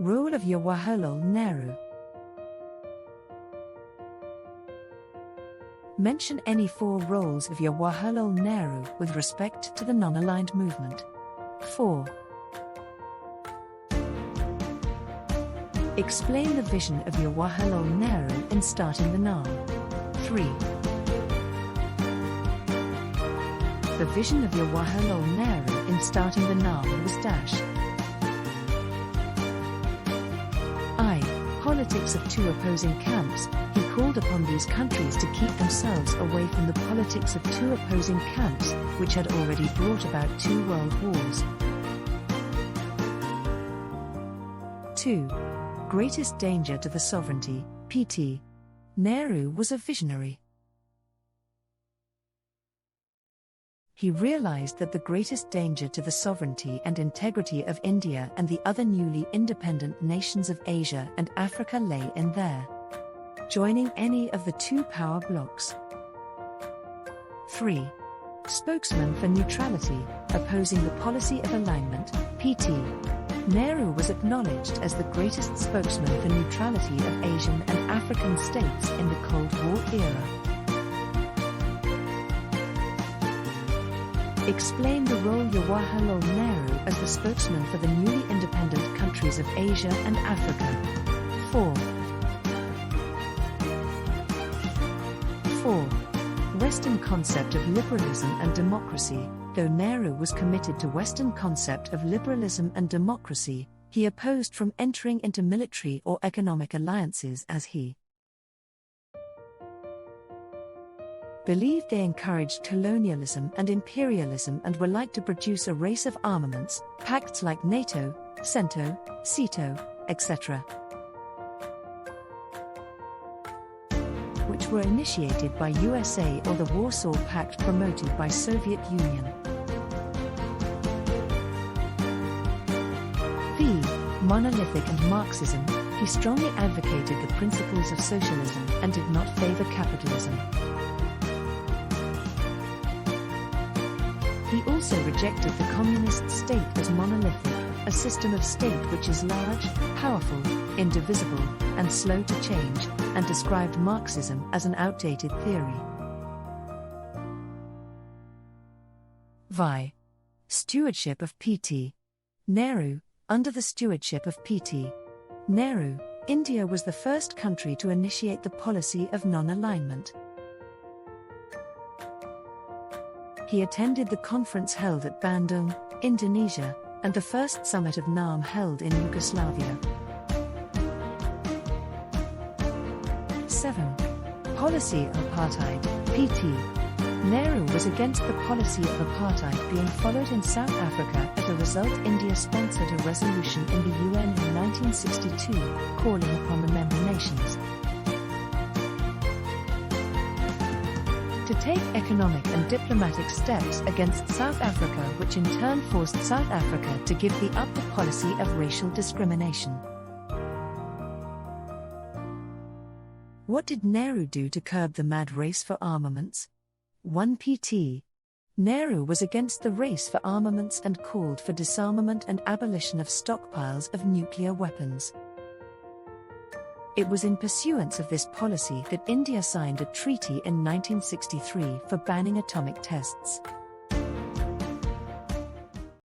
Role of Jawaharlal Nehru. Mention any 4 roles of Jawaharlal Nehru with respect to the non-aligned movement. 4. Explain the vision of Jawaharlal Nehru in starting the NAM. 3. The vision of Jawaharlal Nehru in starting the NAM was dash. Politics of 2 opposing camps. He called upon these countries to keep themselves away from the politics of 2 opposing camps, which had already brought about 2 world wars. 2. Greatest danger to the sovereignty. Pt. Nehru was a visionary. He realized that the greatest danger to the sovereignty and integrity of India and the other newly independent nations of Asia and Africa lay in their joining any of the 2 power blocs. 3. Spokesman for neutrality, opposing the policy of alignment. Pt. Nehru was acknowledged as the greatest spokesman for neutrality of Asian and African states in the Cold War era. Explain the role Jawaharlal Nehru as the spokesman for the newly independent countries of Asia and Africa. 4. 4. Western concept of liberalism and democracy. Though Nehru was committed to Western concept of liberalism and democracy, he opposed from entering into military or economic alliances as he believed they encouraged colonialism and imperialism and were like to produce a race of armaments, pacts like NATO, CENTO, CETO, etc., which were initiated by USA or the Warsaw Pact promoted by Soviet Union. V. Monolithic and Marxism. He strongly advocated the principles of socialism and did not favor capitalism. He also rejected the communist state as monolithic, a system of state which is large, powerful, indivisible, and slow to change, and described Marxism as an outdated theory. Vi. Stewardship of Pt. Nehru. Under the stewardship of Pt. Nehru, India was the first country to initiate the policy of non-alignment. He attended the conference held at Bandung, Indonesia, and the first summit of NAM held in Yugoslavia. 7. Policy of apartheid. Pt. Nehru was against the policy of apartheid being followed in South Africa. As a result, India sponsored a resolution in the UN in 1962, calling upon the member nations to take economic and diplomatic steps against South Africa, which in turn forced South Africa to give the up the policy of racial discrimination. What did Nehru do to curb the mad race for armaments? 1. Pt. Nehru was against the race for armaments and called for disarmament and abolition of stockpiles of nuclear weapons. It was in pursuance of this policy that India signed a treaty in 1963 for banning atomic tests.